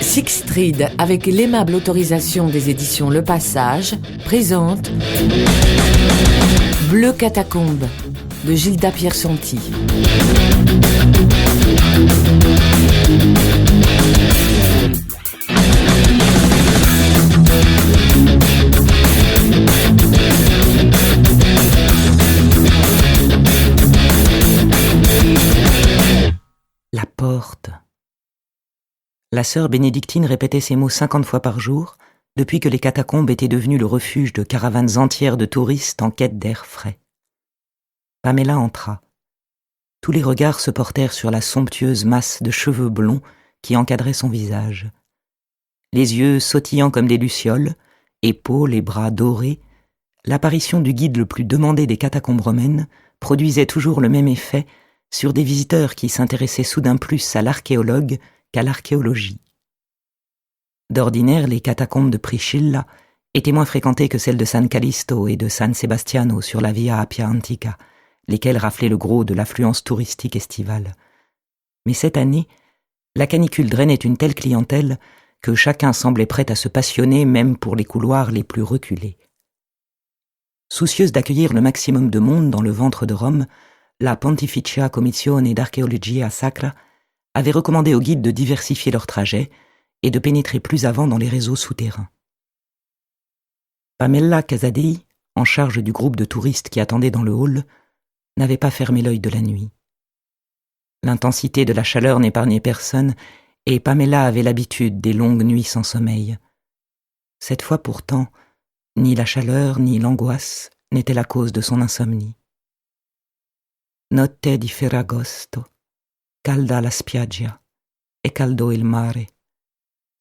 Sixtreed, avec l'aimable autorisation des éditions Le Passage, présente Bleu Catacombe de Gilda Piersanti. La porte. La sœur bénédictine répétait ces mots 50 fois par jour, depuis que les catacombes étaient devenues le refuge de caravanes entières de touristes en quête d'air frais. Pamela entra. Tous les regards se portèrent sur la somptueuse masse de cheveux blonds qui encadrait son visage. Les yeux sautillant comme des lucioles, épaules et bras dorés, l'apparition du guide le plus demandé des catacombes romaines produisait toujours le même effet sur des visiteurs qui s'intéressaient soudain plus à l'archéologue qu'à l'archéologie. D'ordinaire, les catacombes de Priscilla étaient moins fréquentées que celles de San Callisto et de San Sebastiano sur la Via Appia Antica, lesquelles raflaient le gros de l'affluence touristique estivale. Mais cette année, la canicule drainait une telle clientèle que chacun semblait prêt à se passionner même pour les couloirs les plus reculés. Soucieuse d'accueillir le maximum de monde dans le ventre de Rome, la Pontificia Commissione d'Archeologia Sacra avait recommandé aux guides de diversifier leurs trajets et de pénétrer plus avant dans les réseaux souterrains. Pamela Casadei, en charge du groupe de touristes qui attendaient dans le hall, n'avait pas fermé l'œil de la nuit. L'intensité de la chaleur n'épargnait personne et Pamela avait l'habitude des longues nuits sans sommeil. Cette fois pourtant, ni la chaleur ni l'angoisse n'étaient la cause de son insomnie. Notte di Ferragosto, calda la spiaggia, e caldo il mare,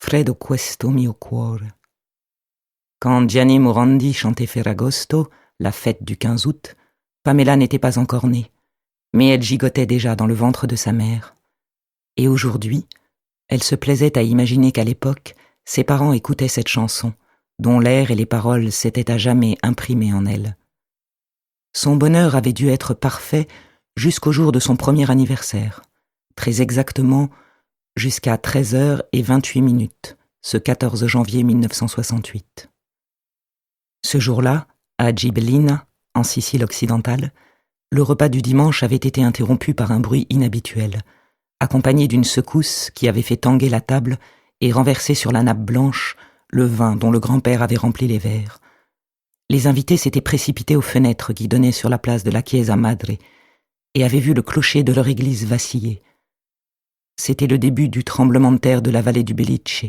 freddo questo mio cuore. Quand Gianni Morandi chantait Ferragosto, la fête du 15 août, Pamela n'était pas encore née, mais elle gigotait déjà dans le ventre de sa mère. Et aujourd'hui, elle se plaisait à imaginer qu'à l'époque, ses parents écoutaient cette chanson, dont l'air et les paroles s'étaient à jamais imprimés en elle. Son bonheur avait dû être parfait jusqu'au jour de son premier anniversaire, très exactement jusqu'à 13h28, ce 14 janvier 1968. Ce jour-là, à Gibellina, en Sicile occidentale, le repas du dimanche avait été interrompu par un bruit inhabituel, accompagné d'une secousse qui avait fait tanguer la table et renverser sur la nappe blanche le vin dont le grand-père avait rempli les verres. Les invités s'étaient précipités aux fenêtres qui donnaient sur la place de la Chiesa Madre et avaient vu le clocher de leur église vaciller. C'était le début du tremblement de terre de la vallée du Belice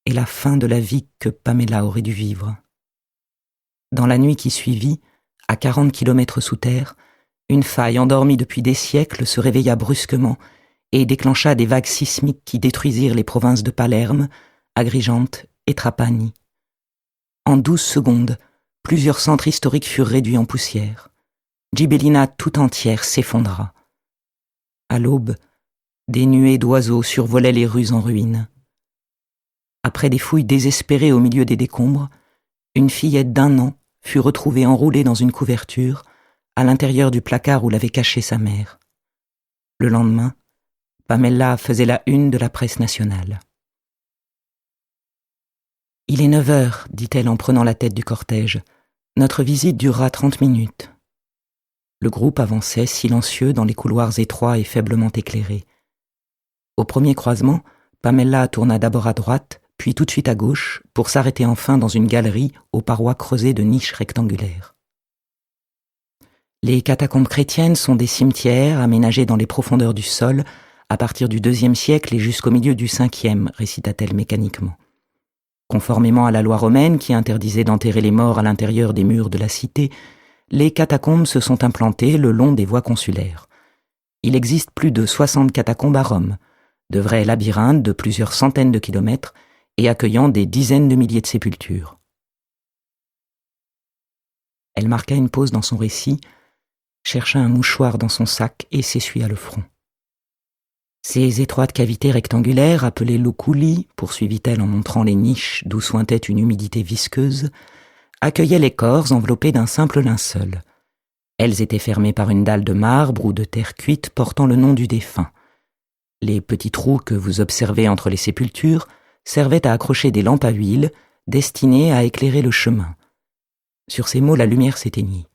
et la fin de la vie que Pamela aurait dû vivre. Dans la nuit qui suivit, à 40 kilomètres sous terre, une faille endormie depuis des siècles se réveilla brusquement et déclencha des vagues sismiques qui détruisirent les provinces de Palerme, Agrigente et Trapani. En 12 secondes, plusieurs centres historiques furent réduits en poussière. Gibellina tout entière s'effondra. À l'aube, des nuées d'oiseaux survolaient les rues en ruine. Après des fouilles désespérées au milieu des décombres, une fillette d'1 an fut retrouvée enroulée dans une couverture à l'intérieur du placard où l'avait cachée sa mère. Le lendemain, Pamela faisait la une de la presse nationale. « Il est 9h, dit-elle en prenant la tête du cortège. Notre visite durera 30 minutes. » Le groupe avançait silencieux dans les couloirs étroits et faiblement éclairés. Au premier croisement, Pamela tourna d'abord à droite, puis tout de suite à gauche, pour s'arrêter enfin dans une galerie aux parois creusées de niches rectangulaires. Les catacombes chrétiennes sont des cimetières aménagés dans les profondeurs du sol à partir du IIe siècle et jusqu'au milieu du Ve, récita-t-elle mécaniquement. Conformément à la loi romaine qui interdisait d'enterrer les morts à l'intérieur des murs de la cité, les catacombes se sont implantées le long des voies consulaires. Il existe plus de 60 catacombes à Rome, de vrais labyrinthes de plusieurs centaines de kilomètres et accueillant des dizaines de milliers de sépultures. Elle marqua une pause dans son récit, chercha un mouchoir dans son sac et s'essuya le front. Ces étroites cavités rectangulaires, appelées loculi, poursuivit-elle en montrant les niches d'où suintait une humidité visqueuse, accueillaient les corps enveloppés d'un simple linceul. Elles étaient fermées par une dalle de marbre ou de terre cuite portant le nom du défunt. Les petits trous que vous observez entre les sépultures servaient à accrocher des lampes à huile destinées à éclairer le chemin. Sur ces mots, la lumière s'éteignit.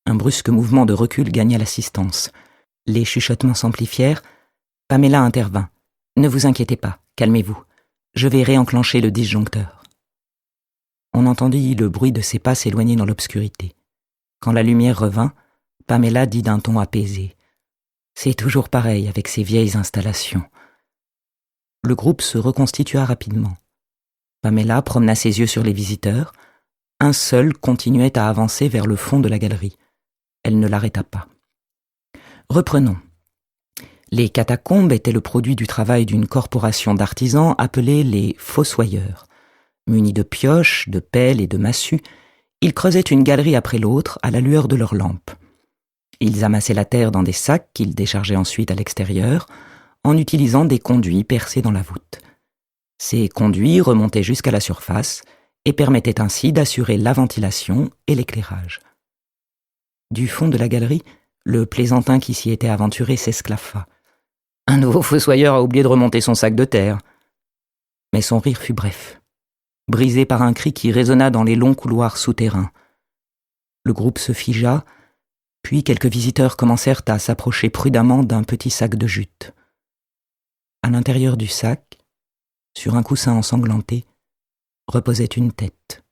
Un brusque mouvement de recul gagna l'assistance. Les chuchotements s'amplifièrent. Pamela intervint. « Ne vous inquiétez pas, calmez-vous. Je vais réenclencher le disjoncteur. » On entendit le bruit de ses pas s'éloigner dans l'obscurité. Quand la lumière revint, Pamela dit d'un ton apaisé. « C'est toujours pareil avec ces vieilles installations. » Le groupe se reconstitua rapidement. Pamela promena ses yeux sur les visiteurs. Un seul continuait à avancer vers le fond de la galerie. Elle ne l'arrêta pas. Reprenons. Les catacombes étaient le produit du travail d'une corporation d'artisans appelée les fossoyeurs. Munis de pioches, de pelles et de massues, ils creusaient une galerie après l'autre à la lueur de leurs lampes. Ils amassaient la terre dans des sacs qu'ils déchargeaient ensuite à l'extérieur en utilisant des conduits percés dans la voûte. Ces conduits remontaient jusqu'à la surface et permettaient ainsi d'assurer la ventilation et l'éclairage. Du fond de la galerie, le plaisantin qui s'y était aventuré s'esclaffa. « Un nouveau fossoyeur a oublié de remonter son sac de terre. » Mais son rire fut bref, brisé par un cri qui résonna dans les longs couloirs souterrains. Le groupe se figea, puis quelques visiteurs commencèrent à s'approcher prudemment d'un petit sac de jute. À l'intérieur du sac, sur un coussin ensanglanté, reposait une tête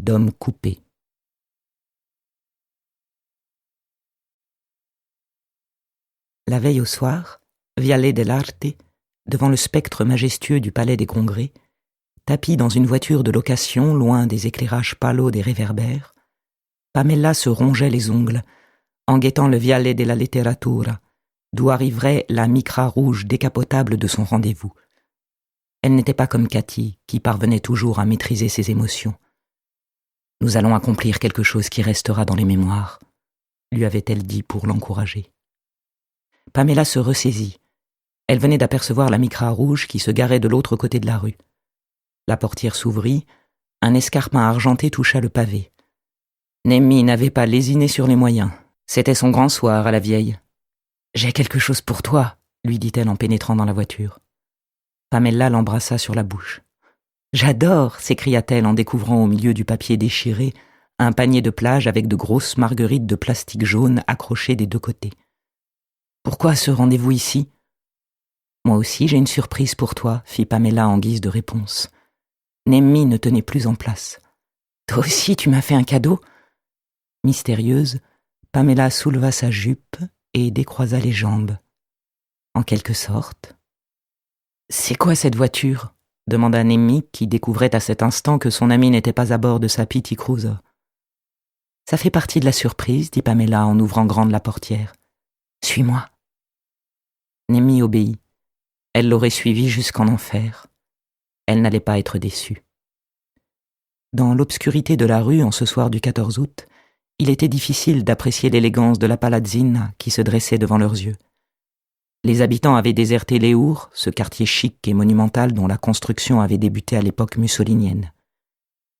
d'homme coupé. La veille au soir, Viale dell'Arte, devant le spectre majestueux du palais des Congrès, tapis dans une voiture de location loin des éclairages pâles des réverbères, Pamela se rongeait les ongles en guettant le Viale della Letteratura, d'où arriverait la micra rouge décapotable de son rendez-vous. Elle n'était pas comme Cathy, qui parvenait toujours à maîtriser ses émotions. « Nous allons accomplir quelque chose qui restera dans les mémoires », lui avait-elle dit pour l'encourager. Pamela se ressaisit. Elle venait d'apercevoir la micra rouge qui se garait de l'autre côté de la rue. La portière s'ouvrit, un escarpin argenté toucha le pavé. Nemmi n'avait pas lésiné sur les moyens. C'était son grand soir à la vieille. « J'ai quelque chose pour toi », lui dit-elle en pénétrant dans la voiture. Pamela l'embrassa sur la bouche. « J'adore » s'écria-t-elle en découvrant au milieu du papier déchiré un panier de plage avec de grosses marguerites de plastique jaune accrochées des deux côtés. « Pourquoi ce rendez-vous ici ?»« Moi aussi j'ai une surprise pour toi » fit Pamela en guise de réponse. Nemmi ne tenait plus en place. « Toi aussi tu m'as fait un cadeau ?» Mystérieuse, Pamela souleva sa jupe et décroisa les jambes. En quelque sorte. « C'est quoi cette voiture ?» demanda Nemmi, qui découvrait à cet instant que son ami n'était pas à bord de sa Pitti Cruiser. « Ça fait partie de la surprise, dit Pamela en ouvrant grande la portière. « Suis-moi. » Nemmi obéit. Elle l'aurait suivi jusqu'en enfer. Elle n'allait pas être déçue. Dans l'obscurité de la rue, en ce soir du 14 août, il était difficile d'apprécier l'élégance de la palazzina qui se dressait devant leurs yeux. Les habitants avaient déserté Léour, ce quartier chic et monumental dont la construction avait débuté à l'époque mussolinienne.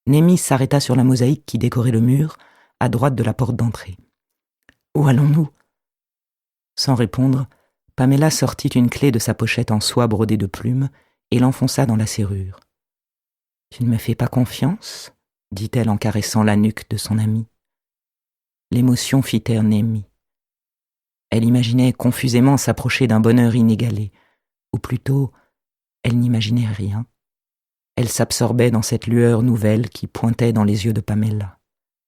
Nemmi s'arrêta sur la mosaïque qui décorait le mur, à droite de la porte d'entrée. « Où allons-nous » Sans répondre, Pamela sortit une clé de sa pochette en soie brodée de plumes et l'enfonça dans la serrure. « Tu ne me fais pas confiance ?» dit-elle en caressant la nuque de son amie. L'émotion fit taire Nemmi. Elle imaginait confusément s'approcher d'un bonheur inégalé, ou plutôt, elle n'imaginait rien. Elle s'absorbait dans cette lueur nouvelle qui pointait dans les yeux de Pamela.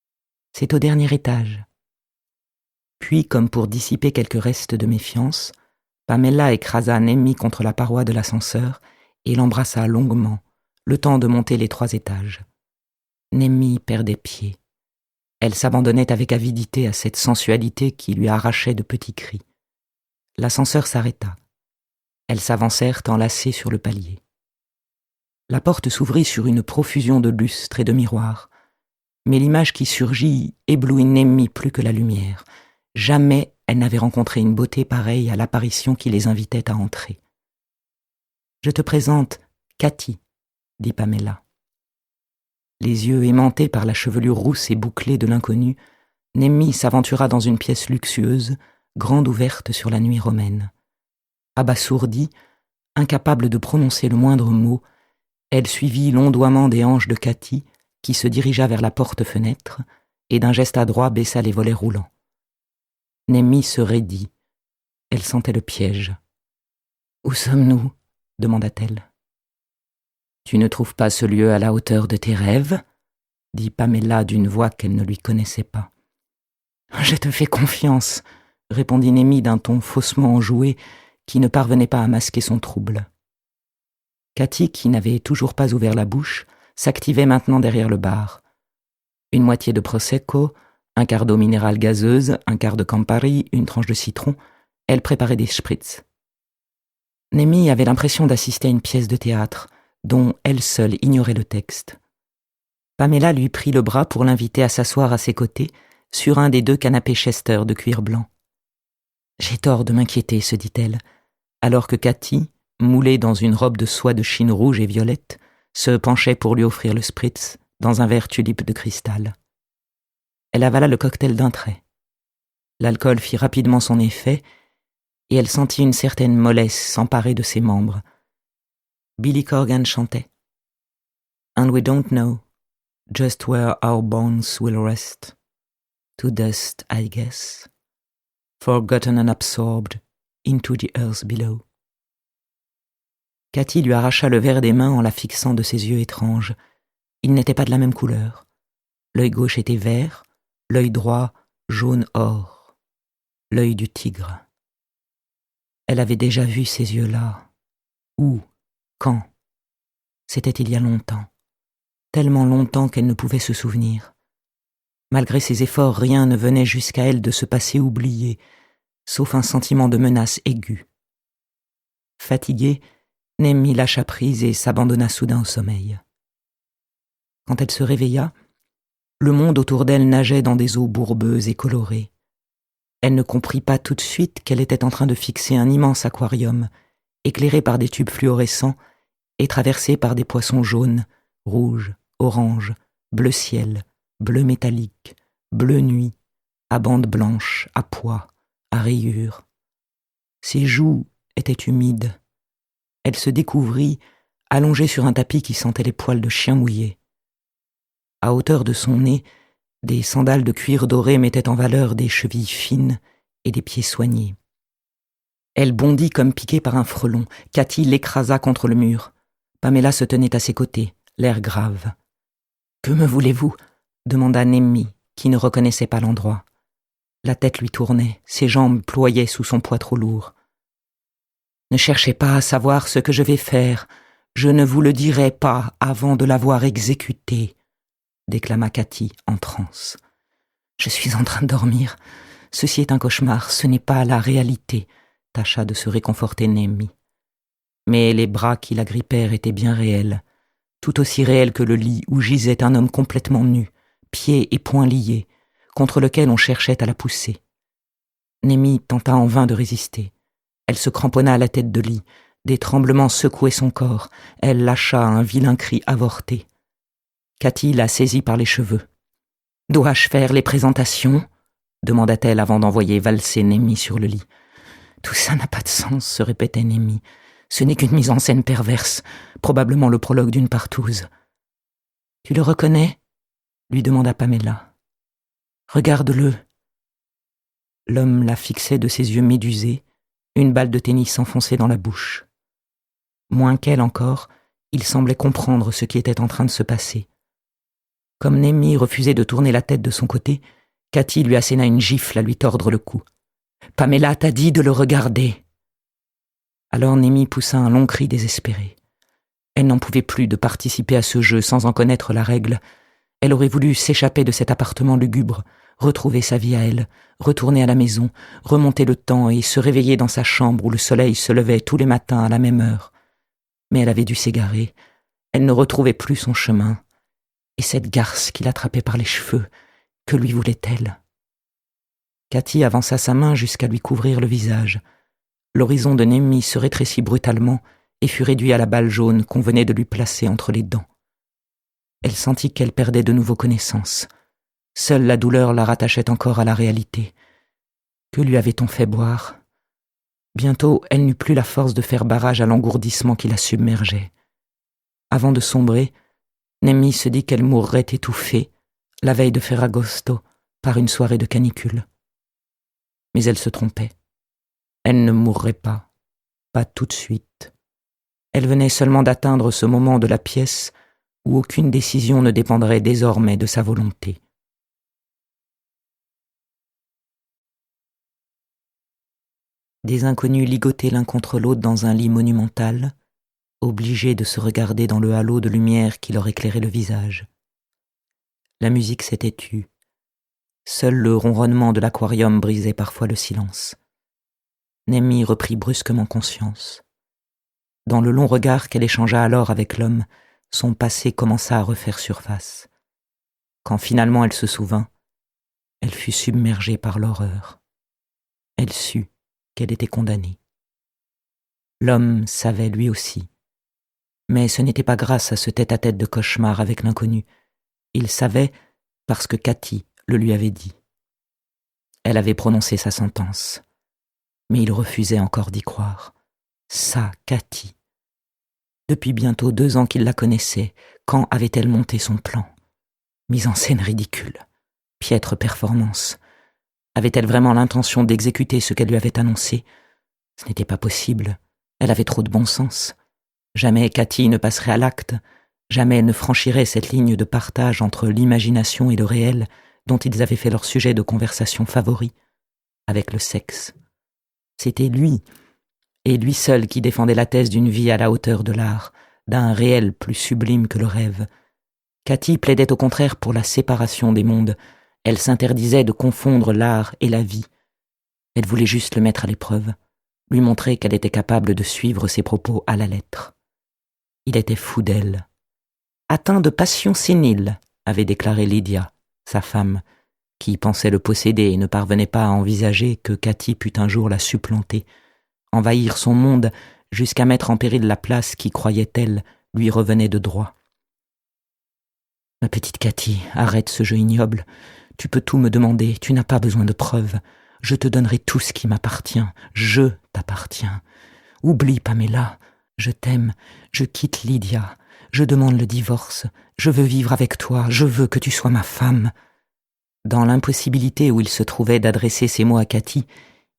« C'est au dernier étage. » Puis, comme pour dissiper quelques restes de méfiance, Pamela écrasa Nemmi contre la paroi de l'ascenseur et l'embrassa longuement, le temps de monter les 3 étages. Nemmi perdait pied. Elle s'abandonnait avec avidité à cette sensualité qui lui arrachait de petits cris. L'ascenseur s'arrêta. Elles s'avancèrent enlacées sur le palier. La porte s'ouvrit sur une profusion de lustres et de miroirs, mais l'image qui surgit éblouit Nemmi plus que la lumière. Jamais elle n'avait rencontré une beauté pareille à l'apparition qui les invitait à entrer. « Je te présente Cathy » dit Pamela. Les yeux aimantés par la chevelure rousse et bouclée de l'inconnu, Nemmi s'aventura dans une pièce luxueuse, grande ouverte sur la nuit romaine. Abasourdie, incapable de prononcer le moindre mot, elle suivit l'ondoiement des hanches de Cathy, qui se dirigea vers la porte-fenêtre et d'un geste adroit baissa les volets roulants. Nemmi se raidit. Elle sentait le piège. « Où sommes-nous » demanda-t-elle. « Tu ne trouves pas ce lieu à la hauteur de tes rêves ?» dit Paméla d'une voix qu'elle ne lui connaissait pas. « Je te fais confiance » répondit Nemmi d'un ton faussement enjoué qui ne parvenait pas à masquer son trouble. Cathy, qui n'avait toujours pas ouvert la bouche, s'activait maintenant derrière le bar. Une moitié de prosecco, un quart d'eau minérale gazeuse, un quart de Campari, une tranche de citron, elle préparait des spritz. Nemmi avait l'impression d'assister à une pièce de théâtre, dont elle seule ignorait le texte. Paméla lui prit le bras pour l'inviter à s'asseoir à ses côtés, sur un des 2 canapés Chester de cuir blanc. « J'ai tort de m'inquiéter, » se dit-elle, alors que Cathy, moulée dans une robe de soie de Chine rouge et violette, se penchait pour lui offrir le spritz dans un verre tulipe de cristal. Elle avala le cocktail d'un trait. L'alcool fit rapidement son effet, et elle sentit une certaine mollesse s'emparer de ses membres. Billy Corgan chantait. « And we don't know just where our bones will rest. To dust, I guess, forgotten and absorbed into the earth below. » Cathy lui arracha le verre des mains en la fixant de ses yeux étranges. Ils n'étaient pas de la même couleur. L'œil gauche était vert, l'œil droit jaune-or, l'œil du tigre. Elle avait déjà vu ces yeux-là. Où? Quand? C'était il y a longtemps. Tellement longtemps qu'elle ne pouvait se souvenir. Malgré ses efforts, rien ne venait jusqu'à elle de ce passé oublié, sauf un sentiment de menace aiguë. Fatiguée, Nemmi lâcha prise et s'abandonna soudain au sommeil. Quand elle se réveilla, le monde autour d'elle nageait dans des eaux bourbeuses et colorées. Elle ne comprit pas tout de suite qu'elle était en train de fixer un immense aquarium, éclairé par des tubes fluorescents et traversé par des poissons jaunes, rouges, oranges, bleu ciel, bleu métallique, bleu nuit, à bandes blanches, à pois, à rayures. Ses joues étaient humides. Elle se découvrit allongée sur un tapis qui sentait les poils de chien mouillé. À hauteur de son nez, des sandales de cuir doré mettaient en valeur des chevilles fines et des pieds soignés. Elle bondit comme piquée par un frelon. Cathy l'écrasa contre le mur. Paméla se tenait à ses côtés, l'air grave. « Que me voulez-vous » demanda Nemmi, qui ne reconnaissait pas l'endroit. La tête lui tournait, ses jambes ployaient sous son poids trop lourd. « Ne cherchez pas à savoir ce que je vais faire. Je ne vous le dirai pas avant de l'avoir exécuté, » déclama Cathy en transe. « Je suis en train de dormir. Ceci est un cauchemar, ce n'est pas la réalité, » tâcha de se réconforter Nemmi. Mais les bras qui l'agrippèrent étaient bien réels, tout aussi réels que le lit où gisait un homme complètement nu, pieds et poings liés, contre lequel on cherchait à la pousser. Nemmi tenta en vain de résister. Elle se cramponna à la tête de lit. Des tremblements secouaient son corps. Elle lâcha un vilain cri avorté. Cathy la saisit par les cheveux. « Dois-je faire les présentations ?» demanda-t-elle avant d'envoyer valser Nemmi sur le lit. « Tout ça n'a pas de sens, » se répétait Nemmi. « Ce n'est qu'une mise en scène perverse, probablement le prologue d'une partouze. »« Tu le reconnais ?» lui demanda Paméla. « Regarde-le. » L'homme la fixait de ses yeux médusés, une balle de tennis s'enfonçait dans la bouche. Moins qu'elle encore, il semblait comprendre ce qui était en train de se passer. Comme Nemmi refusait de tourner la tête de son côté, Cathy lui asséna une gifle à lui tordre le cou. « Paméla t'a dit de le regarder !» Alors Nemmi poussa un long cri désespéré. Elle n'en pouvait plus de participer à ce jeu sans en connaître la règle. Elle aurait voulu s'échapper de cet appartement lugubre, retrouver sa vie à elle, retourner à la maison, remonter le temps et se réveiller dans sa chambre où le soleil se levait tous les matins à la même heure. Mais elle avait dû s'égarer. Elle ne retrouvait plus son chemin. Et cette garce qui l'attrapait par les cheveux, que lui voulait-elle ? Cathy avança sa main jusqu'à lui couvrir le visage. L'horizon de Nemmi se rétrécit brutalement et fut réduit à la balle jaune qu'on venait de lui placer entre les dents. Elle sentit qu'elle perdait de nouveau connaissance. Seule la douleur la rattachait encore à la réalité. Que lui avait-on fait boire ? Bientôt, elle n'eut plus la force de faire barrage à l'engourdissement qui la submergeait. Avant de sombrer, Nemmi se dit qu'elle mourrait étouffée, la veille de Ferragosto, par une soirée de canicule. Mais elle se trompait. Elle ne mourrait pas tout de suite. Elle venait seulement d'atteindre ce moment de la pièce où aucune décision ne dépendrait désormais de sa volonté. Des inconnus ligotés l'un contre l'autre dans un lit monumental, obligés de se regarder dans le halo de lumière qui leur éclairait le visage. La musique s'était tue. Seul le ronronnement de l'aquarium brisait parfois le silence. Nemmi reprit brusquement conscience. Dans le long regard qu'elle échangea alors avec l'homme, son passé commença à refaire surface. Quand finalement elle se souvint, elle fut submergée par l'horreur. Elle sut qu'elle était condamnée. L'homme savait lui aussi. Mais ce n'était pas grâce à ce tête-à-tête de cauchemar avec l'inconnu. Il savait parce que Cathy le lui avait dit. Elle avait prononcé sa sentence. Mais il refusait encore d'y croire. Ça, Cathy. Depuis bientôt 2 ans qu'il la connaissait, quand avait-elle monté son plan? Mise en scène ridicule. Piètre performance. Avait-elle vraiment l'intention d'exécuter ce qu'elle lui avait annoncé? Ce n'était pas possible. Elle avait trop de bon sens. Jamais Cathy ne passerait à l'acte. Jamais elle ne franchirait cette ligne de partage entre l'imagination et le réel dont ils avaient fait leur sujet de conversation favori, avec le sexe. C'était lui, et lui seul qui défendait la thèse d'une vie à la hauteur de l'art, d'un réel plus sublime que le rêve. Cathy plaidait au contraire pour la séparation des mondes. Elle s'interdisait de confondre l'art et la vie. Elle voulait juste le mettre à l'épreuve, lui montrer qu'elle était capable de suivre ses propos à la lettre. Il était fou d'elle. Atteint de passion sénile, avait déclaré Lydia, sa femme, qui pensait le posséder et ne parvenait pas à envisager que Cathy pût un jour la supplanter, envahir son monde jusqu'à mettre en péril la place qui, croyait-elle, lui revenait de droit. « Ma petite Cathy, arrête ce jeu ignoble. Tu peux tout me demander, tu n'as pas besoin de preuves. Je te donnerai tout ce qui m'appartient. Je t'appartiens. Oublie, Pamela. Je t'aime. Je quitte Lydia. Je demande le divorce. Je veux vivre avec toi. Je veux que tu sois ma femme. » Dans l'impossibilité où il se trouvait d'adresser ces mots à Cathy,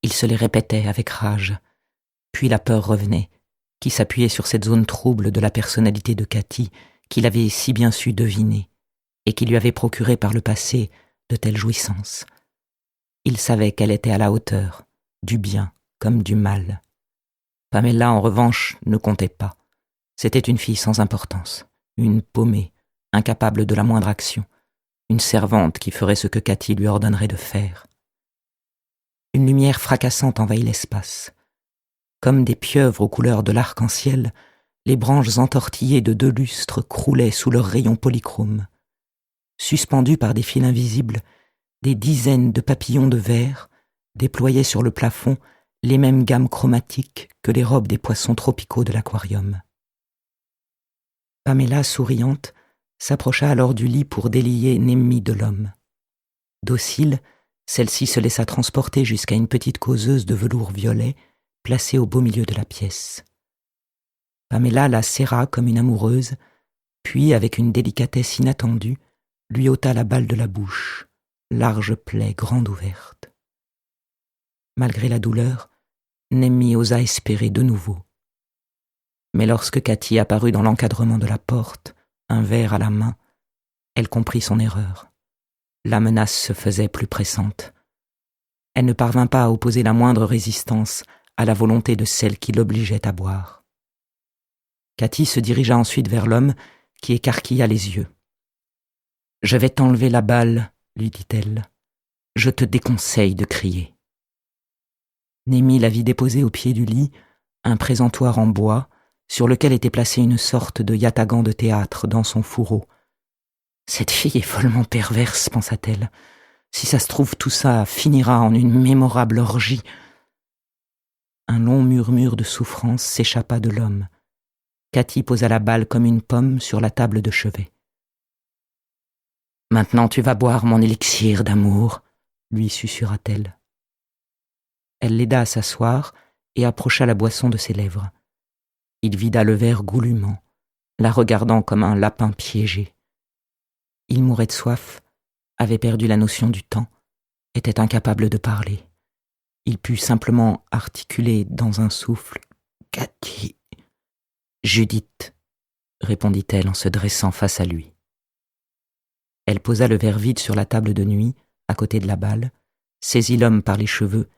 il se les répétait avec rage. Puis la peur revenait, qui s'appuyait sur cette zone trouble de la personnalité de Cathy qu'il avait si bien su deviner et qui lui avait procuré par le passé de telles jouissances. Il savait qu'elle était à la hauteur, du bien comme du mal. Pamela, en revanche, ne comptait pas. C'était une fille sans importance, une paumée, incapable de la moindre action, une servante qui ferait ce que Cathy lui ordonnerait de faire. Une lumière fracassante envahit l'espace. Comme des pieuvres aux couleurs de l'arc-en-ciel, les branches entortillées de 2 lustres croulaient sous leurs rayons polychromes. Suspendus par des fils invisibles, des dizaines de papillons de verre déployaient sur le plafond les mêmes gammes chromatiques que les robes des poissons tropicaux de l'aquarium. Pamela, souriante, s'approcha alors du lit pour délier Nemmi de l'homme. Docile, celle-ci se laissa transporter jusqu'à une petite causeuse de velours violet placée au beau milieu de la pièce. Pamela la serra comme une amoureuse, puis, avec une délicatesse inattendue, lui ôta la balle de la bouche, large plaie grande ouverte. Malgré la douleur, Nemmi osa espérer de nouveau. Mais lorsque Cathy apparut dans l'encadrement de la porte, un verre à la main, elle comprit son erreur. La menace se faisait plus pressante. Elle ne parvint pas à opposer la moindre résistance à la volonté de celle qui l'obligeait à boire. Cathy se dirigea ensuite vers l'homme qui écarquilla les yeux. « Je vais t'enlever la balle, » lui dit-elle. « Je te déconseille de crier. » Nemmi la vit déposer au pied du lit un présentoir en bois sur lequel était placée une sorte de yatagan de théâtre dans son fourreau. « Cette fille est follement perverse, pensa-t-elle. Si ça se trouve, tout ça finira en une mémorable orgie. » Un long murmure de souffrance s'échappa de l'homme. Cathy posa la balle comme une pomme sur la table de chevet. « Maintenant tu vas boire mon élixir d'amour, » lui susurra-t-elle. Elle l'aida à s'asseoir et approcha la boisson de ses lèvres. Il vida le verre goulûment, la regardant comme un lapin piégé. Il mourait de soif, avait perdu la notion du temps, était incapable de parler. Il put simplement articuler dans un souffle « Cathy !»« Judith !» répondit-elle en se dressant face à lui. Elle posa le verre vide sur la table de nuit, à côté de la balle, saisit l'homme par les cheveux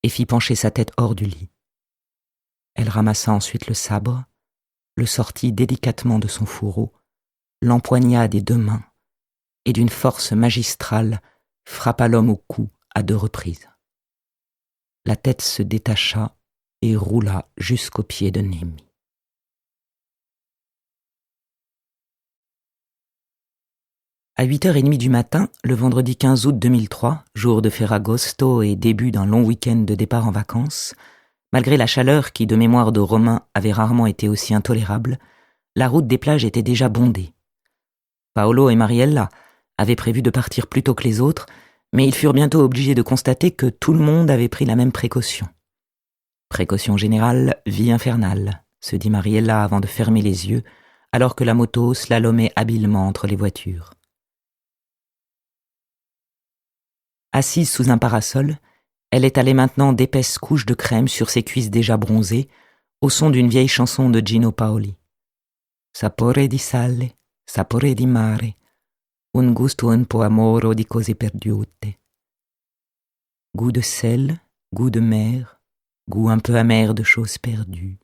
et fit pencher sa tête hors du lit. Elle ramassa ensuite le sabre, le sortit délicatement de son fourreau, l'empoigna des 2 mains et d'une force magistrale frappa l'homme au cou à 2 reprises. La tête se détacha et roula jusqu'aux pieds de Némi. À 8h30 du matin, le vendredi 15 août 2003, jour de Ferragosto et début d'un long week-end de départ en vacances, malgré la chaleur qui, de mémoire de Romain, avait rarement été aussi intolérable, la route des plages était déjà bondée. Paolo et Mariella avaient prévu de partir plus tôt que les autres, mais ils furent bientôt obligés de constater que tout le monde avait pris la même précaution. Précaution générale, vie infernale, se dit Mariella avant de fermer les yeux, alors que la moto slalomait habilement entre les voitures. Assise sous un parasol, elle étalait maintenant d'épaisses couches de crème sur ses cuisses déjà bronzées, au son d'une vieille chanson de Gino Paoli. Sapore di sale, sapore di mare, un gusto un po' amoro di cose perdute. Goût de sel, goût de mer, goût un peu amer de choses perdues.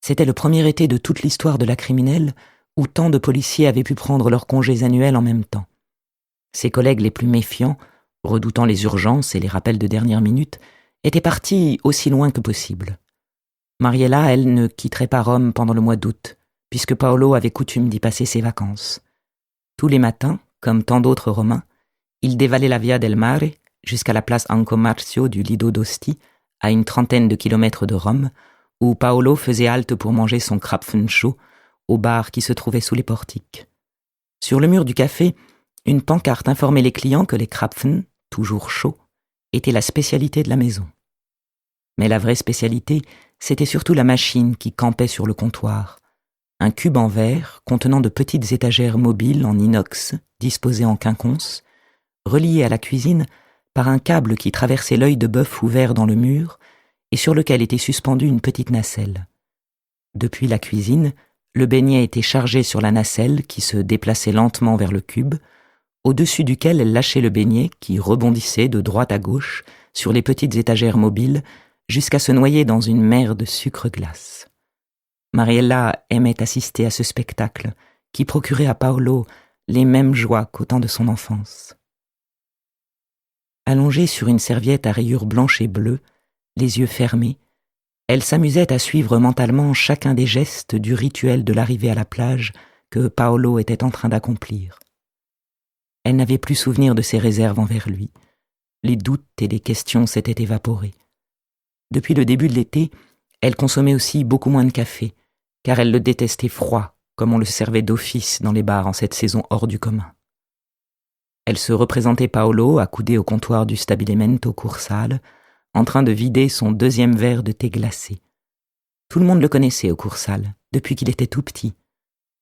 C'était le premier été de toute l'histoire de la criminelle où tant de policiers avaient pu prendre leurs congés annuels en même temps. Ses collègues les plus méfiants, redoutant les urgences et les rappels de dernière minute, étaient partis aussi loin que possible. Mariella, elle, ne quitterait pas Rome pendant le mois d'août, puisque Paolo avait coutume d'y passer ses vacances. Tous les matins, comme tant d'autres Romains, il dévalait la Via del Mare jusqu'à la place Ancomarcio du Lido d'Osti, à une 30aine de kilomètres de Rome, où Paolo faisait halte pour manger son krapfen chaud au bar qui se trouvait sous les portiques. Sur le mur du café, une pancarte informait les clients que les krapfen, toujours chauds, étaient la spécialité de la maison. Mais la vraie spécialité, c'était surtout la machine qui campait sur le comptoir. Un cube en verre contenant de petites étagères mobiles en inox disposées en quinconce, reliées à la cuisine par un câble qui traversait l'œil de bœuf ouvert dans le mur et sur lequel était suspendue une petite nacelle. Depuis la cuisine, le beignet était chargé sur la nacelle qui se déplaçait lentement vers le cube, au-dessus duquel elle lâchait le beignet qui rebondissait de droite à gauche sur les petites étagères mobiles jusqu'à se noyer dans une mer de sucre glace. Mariella aimait assister à ce spectacle qui procurait à Paolo les mêmes joies qu'au temps de son enfance. Allongée sur une serviette à rayures blanches et bleues, les yeux fermés, elle s'amusait à suivre mentalement chacun des gestes du rituel de l'arrivée à la plage que Paolo était en train d'accomplir. Elle n'avait plus souvenir de ses réserves envers lui. Les doutes et les questions s'étaient évaporés. Depuis le début de l'été, elle consommait aussi beaucoup moins de café, car elle le détestait froid, comme on le servait d'office dans les bars en cette saison hors du commun. Elle se représentait Paolo accoudé au comptoir du Stabilimento Cursale, en train de vider son 2e verre de thé glacé. Tout le monde le connaissait au Cursale, depuis qu'il était tout petit.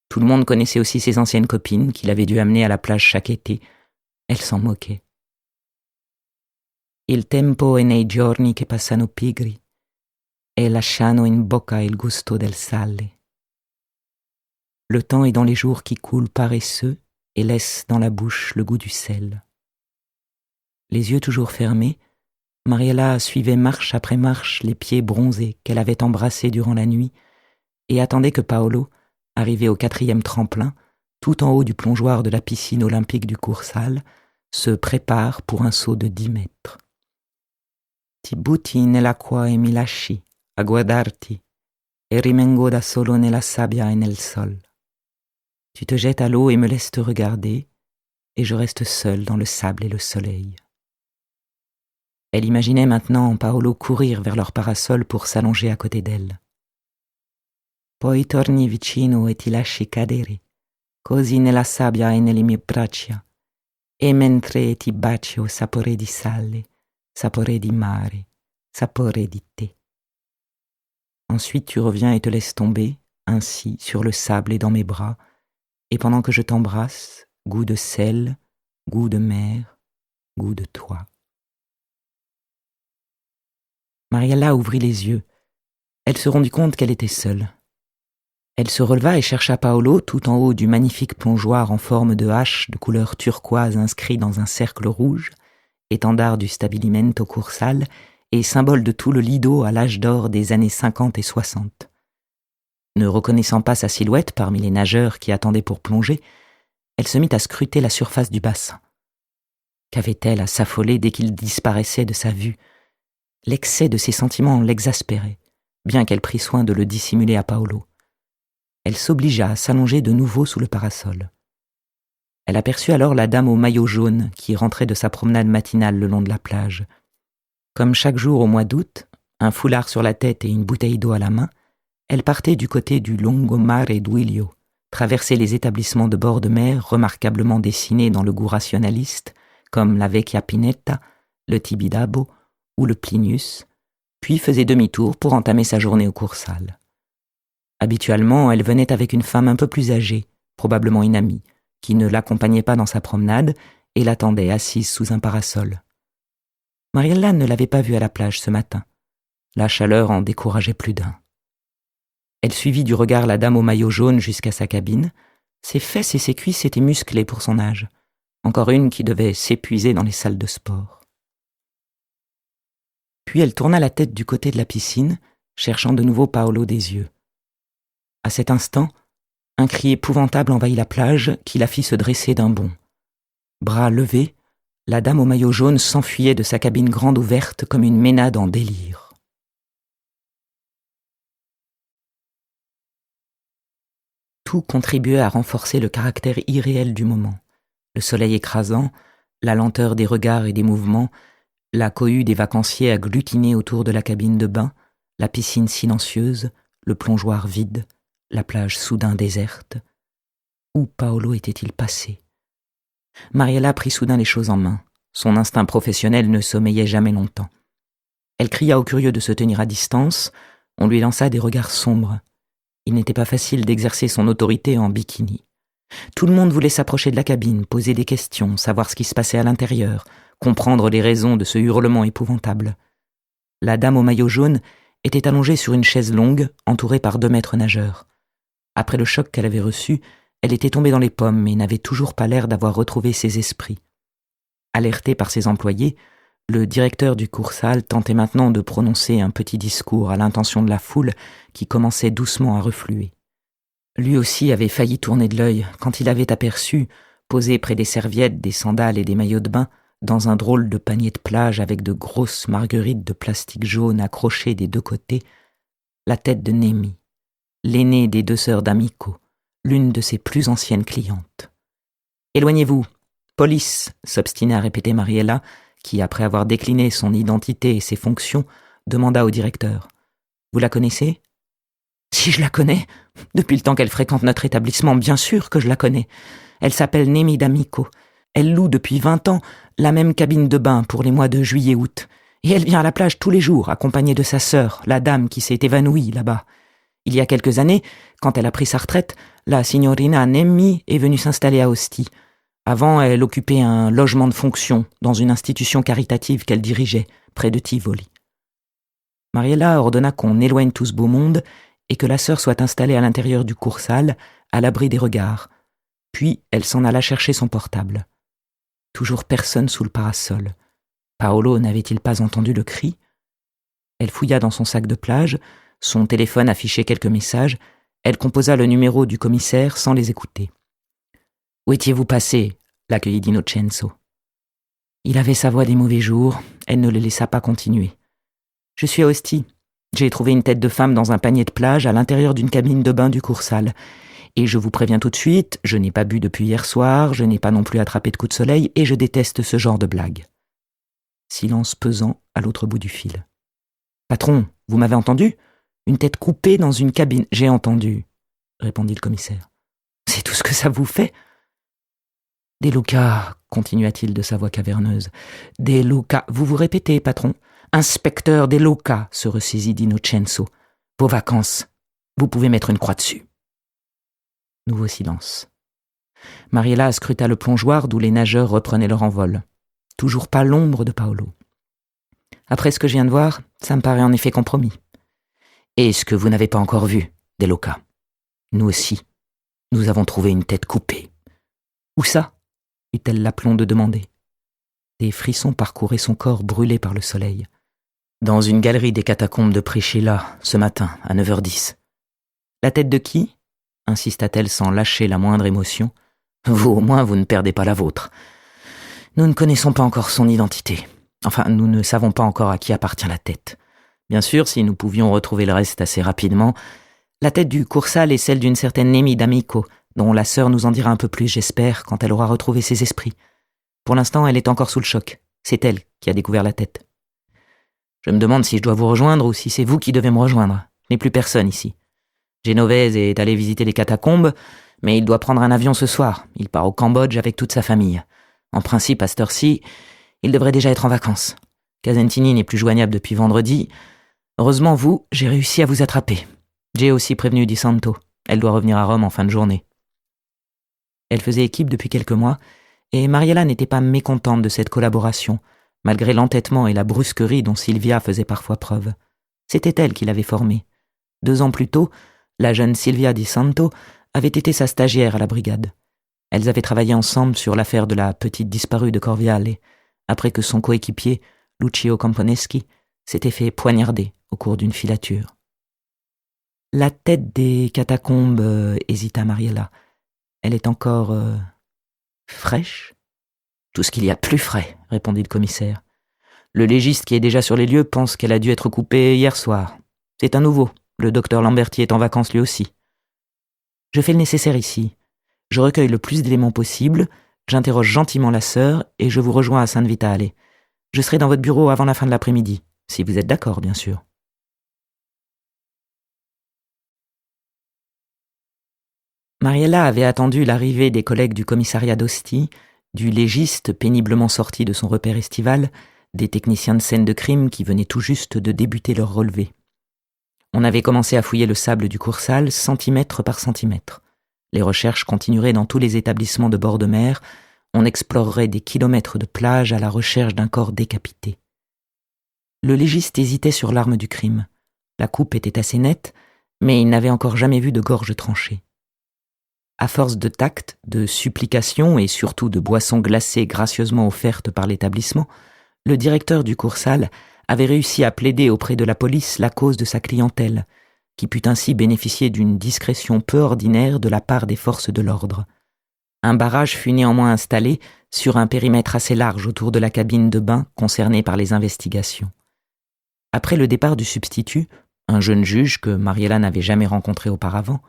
Tout le monde connaissait aussi ses anciennes copines qu'il avait dû amener à la plage chaque été. Elle s'en moquait. Il tempo è nei giorni che passano pigri e lasciano in bocca il gusto del sale. Le temps est dans les jours qui coulent paresseux et laissent dans la bouche le goût du sel. Les yeux toujours fermés, Mariella suivait marche après marche les pieds bronzés qu'elle avait embrassés durant la nuit et attendait que Paolo, arrivé au 4e tremplin, tout en haut du plongeoir de la piscine olympique du Cursale, se prépare pour un saut de 10 mètres. Ti butti nell'acqua e mi lasci a guardarti e rimango da solo nella sabbia e nel sol. Tu te jettes à l'eau et me laisses te regarder, et je reste seule dans le sable et le soleil. Elle imaginait maintenant Paolo courir vers leur parasol pour s'allonger à côté d'elle. Poi torni vicino e ti lasci cadere, così nella sabbia e nelle mie braccia, e mentre ti bacio sapore di sale, sapore di mare, sapore di te. Ensuite tu reviens et te laisses tomber, ainsi, sur le sable et dans mes bras, et pendant que je t'embrasse, goût de sel, goût de mer, goût de toi. Mariella ouvrit les yeux. Elle se rendit compte qu'elle était seule. Elle se releva et chercha Paolo tout en haut du magnifique plongeoir en forme de hache de couleur turquoise inscrit dans un cercle rouge, étendard du Stabilimento Cursal et symbole de tout le Lido à l'âge d'or des années 50 et 60. Ne reconnaissant pas sa silhouette parmi les nageurs qui attendaient pour plonger, elle se mit à scruter la surface du bassin. Qu'avait-elle à s'affoler dès qu'il disparaissait de sa vue? L'excès de ses sentiments l'exaspérait, bien qu'elle prît soin de le dissimuler à Paolo. Elle s'obligea à s'allonger de nouveau sous le parasol. Elle aperçut alors la dame au maillot jaune qui rentrait de sa promenade matinale le long de la plage. Comme chaque jour au mois d'août, un foulard sur la tête et une bouteille d'eau à la main, elle partait du côté du Lungomare Duilio, traversait les établissements de bord de mer remarquablement dessinés dans le goût rationaliste, comme la Vecchia Pineta, le Tibidabo ou le Plinius, puis faisait demi-tour pour entamer sa journée au Cursal. Habituellement, elle venait avec une femme un peu plus âgée, probablement une amie, qui ne l'accompagnait pas dans sa promenade et l'attendait assise sous un parasol. Mariella ne l'avait pas vue à la plage ce matin. La chaleur en décourageait plus d'un. Elle suivit du regard la dame au maillot jaune jusqu'à sa cabine. Ses fesses et ses cuisses étaient musclées pour son âge. Encore une qui devait s'épuiser dans les salles de sport. Puis elle tourna la tête du côté de la piscine, cherchant de nouveau Paolo des yeux. À cet instant, un cri épouvantable envahit la plage qui la fit se dresser d'un bond. Bras levés, la dame au maillot jaune s'enfuyait de sa cabine grande ouverte comme une ménade en délire. Tout contribuait à renforcer le caractère irréel du moment. Le soleil écrasant, la lenteur des regards et des mouvements, la cohue des vacanciers agglutinés autour de la cabine de bain, la piscine silencieuse, le plongeoir vide, la plage soudain déserte. Où Paolo était-il passé? Mariella prit soudain les choses en main. Son instinct professionnel ne sommeillait jamais longtemps. Elle cria aux curieux de se tenir à distance. On lui lança des regards sombres. Il n'était pas facile d'exercer son autorité en bikini. Tout le monde voulait s'approcher de la cabine, poser des questions, savoir ce qui se passait à l'intérieur, comprendre les raisons de ce hurlement épouvantable. La dame au maillot jaune était allongée sur une chaise longue, entourée par 2 maîtres nageurs. Après le choc qu'elle avait reçu, elle était tombée dans les pommes et n'avait toujours pas l'air d'avoir retrouvé ses esprits. Alerté par ses employés, le directeur du Cursal tentait maintenant de prononcer un petit discours à l'intention de la foule qui commençait doucement à refluer. Lui aussi avait failli tourner de l'œil quand il avait aperçu, posé près des serviettes, des sandales et des maillots de bain, dans un drôle de panier de plage avec de grosses marguerites de plastique jaune accrochées des 2 côtés, la tête de Nemi, l'aînée des 2 sœurs d'Amico, l'une de ses plus anciennes clientes. « Éloignez-vous, police !» s'obstinait à répéter Mariella, qui, après avoir décliné son identité et ses fonctions, demanda au directeur. « Vous la connaissez ?»« Si je la connais, depuis le temps qu'elle fréquente notre établissement, bien sûr que je la connais. Elle s'appelle Nemi d'Amico. Elle loue depuis 20 ans la même cabine de bain pour les mois de juillet-août. Et elle vient à la plage tous les jours, accompagnée de sa sœur, la dame qui s'est évanouie là-bas. Il y a quelques années, quand elle a pris sa retraite, la signorina Nemi est venue s'installer à Ostie. Avant, elle occupait un logement de fonction dans une institution caritative qu'elle dirigeait, près de Tivoli. Mariella ordonna qu'on éloigne tout ce beau monde et que la sœur soit installée à l'intérieur du Cursal, à l'abri des regards. Puis, elle s'en alla chercher son portable. Toujours personne sous le parasol. Paolo n'avait-il pas entendu le cri? Elle fouilla dans son sac de plage, son téléphone affichait quelques messages, elle composa le numéro du commissaire sans les écouter. « Où étiez-vous passé ?» l'accueillit D'Innocenzo. Il avait sa voix des mauvais jours, elle ne le laissa pas continuer. « Je suis à Ostie. J'ai trouvé une tête de femme dans un panier de plage à l'intérieur d'une cabine de bain du Cursal. Et je vous préviens tout de suite, je n'ai pas bu depuis hier soir, je n'ai pas non plus attrapé de coup de soleil et je déteste ce genre de blague. » Silence pesant à l'autre bout du fil. « Patron, vous m'avez entendu ? Une tête coupée dans une cabine. »« J'ai entendu, » répondit le commissaire. « C'est tout ce que ça vous fait ? » « De Luca, continua-t-il de sa voix caverneuse. « De Luca, vous vous répétez, patron. Inspecteur des Loca, se ressaisit d'Innocenzo. Vos vacances, vous pouvez mettre une croix dessus. Nouveau silence. Mariella scruta le plongeoir d'où les nageurs reprenaient leur envol. Toujours pas l'ombre de Paolo. Après ce que je viens de voir, ça me paraît en effet compromis. Et ce que vous n'avez pas encore vu, des Loca. Nous aussi, nous avons trouvé une tête coupée. Où ça ? eut-elle l'aplomb de demander. Des frissons parcouraient son corps brûlé par le soleil. Dans une galerie des catacombes de Priscilla, ce matin, à 9h10. La tête de qui ? insista-t-elle sans lâcher la moindre émotion. Vous, au moins, vous ne perdez pas la vôtre. Nous ne connaissons pas encore son identité. Enfin, nous ne savons pas encore à qui appartient la tête. Bien sûr, si nous pouvions retrouver le reste assez rapidement, la tête du Coursal est celle d'une certaine Nemi d'Amico, dont la sœur nous en dira un peu plus, j'espère, quand elle aura retrouvé ses esprits. Pour l'instant, elle est encore sous le choc. C'est elle qui a découvert la tête. Je me demande si je dois vous rejoindre ou si c'est vous qui devez me rejoindre. Je n'ai plus personne ici. Genovese est allé visiter les catacombes, mais il doit prendre un avion ce soir. Il part au Cambodge avec toute sa famille. En principe, à cette heure-ci, il devrait déjà être en vacances. Casentini n'est plus joignable depuis vendredi. Heureusement, vous, j'ai réussi à vous attraper. J'ai aussi prévenu Di Santo. Elle doit revenir à Rome en fin de journée. Elle faisait équipe depuis quelques mois, et Mariella n'était pas mécontente de cette collaboration, malgré l'entêtement et la brusquerie dont Silvia faisait parfois preuve. C'était elle qui l'avait formée. 2 ans plus tôt, la jeune Silvia Di Santo avait été sa stagiaire à la brigade. Elles avaient travaillé ensemble sur l'affaire de la petite disparue de Corviale, après que son coéquipier, Lucio Camponeschi, s'était fait poignarder au cours d'une filature. La tête des catacombes, hésita Mariella. Elle est encore fraîche ? Tout ce qu'il y a de plus frais, répondit le commissaire. Le légiste qui est déjà sur les lieux pense qu'elle a dû être coupée hier soir. C'est un nouveau. Le docteur Lamberti est en vacances lui aussi. Je fais le nécessaire ici. Je recueille le plus d'éléments possible, j'interroge gentiment la sœur et je vous rejoins à Sainte Vitale. Je serai dans votre bureau avant la fin de l'après-midi, si vous êtes d'accord, bien sûr. Mariella avait attendu l'arrivée des collègues du commissariat d'Ostie, du légiste péniblement sorti de son repère estival, des techniciens de scène de crime qui venaient tout juste de débuter leur relevé. On avait commencé à fouiller le sable du Coursal centimètre par centimètre. Les recherches continueraient dans tous les établissements de bord de mer, on explorerait des kilomètres de plage à la recherche d'un corps décapité. Le légiste hésitait sur l'arme du crime. La coupe était assez nette, mais il n'avait encore jamais vu de gorge tranchée. À force de tact, de supplications et surtout de boissons glacées gracieusement offertes par l'établissement, le directeur du Coursal avait réussi à plaider auprès de la police la cause de sa clientèle, qui put ainsi bénéficier d'une discrétion peu ordinaire de la part des forces de l'ordre. Un barrage fut néanmoins installé sur un périmètre assez large autour de la cabine de bain concernée par les investigations. Après le départ du substitut, un jeune juge que Mariella n'avait jamais rencontré auparavant,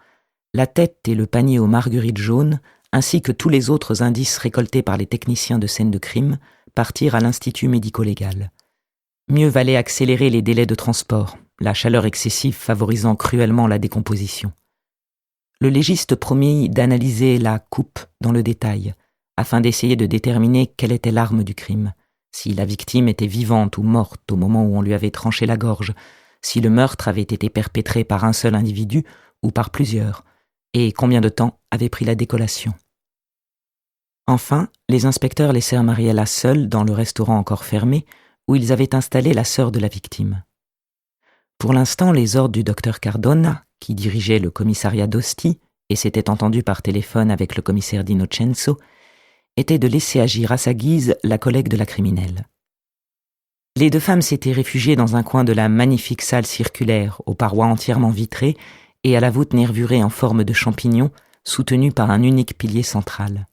la tête et le panier aux marguerites jaunes, ainsi que tous les autres indices récoltés par les techniciens de scène de crime, partirent à l'Institut médico-légal. Mieux valait accélérer les délais de transport, la chaleur excessive favorisant cruellement la décomposition. Le légiste promit d'analyser la coupe dans le détail, afin d'essayer de déterminer quelle était l'arme du crime, si la victime était vivante ou morte au moment où on lui avait tranché la gorge, si le meurtre avait été perpétré par un seul individu ou par plusieurs, et combien de temps avait pris la décollation. Enfin, les inspecteurs laissèrent Mariella seule dans le restaurant encore fermé, où ils avaient installé la sœur de la victime. Pour l'instant, les ordres du docteur Cardona, qui dirigeait le commissariat d'Ostie et s'était entendu par téléphone avec le commissaire d'Innocenzo, étaient de laisser agir à sa guise la collègue de la criminelle. Les 2 femmes s'étaient réfugiées dans un coin de la magnifique salle circulaire, aux parois entièrement vitrées et à la voûte nervurée en forme de champignon, soutenue par un unique pilier central.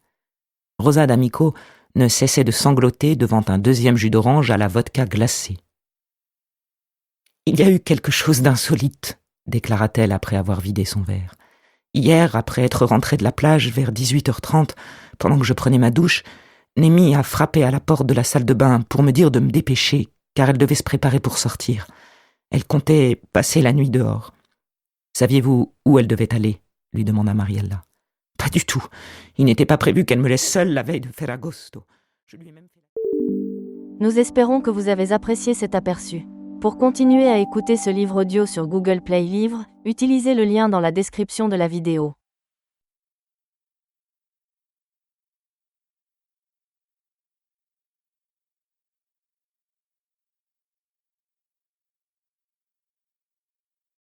Rosa D'Amico ne cessait de sangloter devant un 2e jus d'orange à la vodka glacée. « Il y a eu quelque chose d'insolite », déclara-t-elle après avoir vidé son verre. « Hier, après être rentrée de la plage vers 18h30, pendant que je prenais ma douche, Nemi a frappé à la porte de la salle de bain pour me dire de me dépêcher, car elle devait se préparer pour sortir. Elle comptait passer la nuit dehors. »« Saviez-vous où elle devait aller ?» lui demanda Mariella. « Pas du tout. Il n'était pas prévu qu'elle me laisse seule la veille de Ferragosto. Je lui ai même fait... » Nous espérons que vous avez apprécié cet aperçu. Pour continuer à écouter ce livre audio sur Google Play Livres, utilisez le lien dans la description de la vidéo.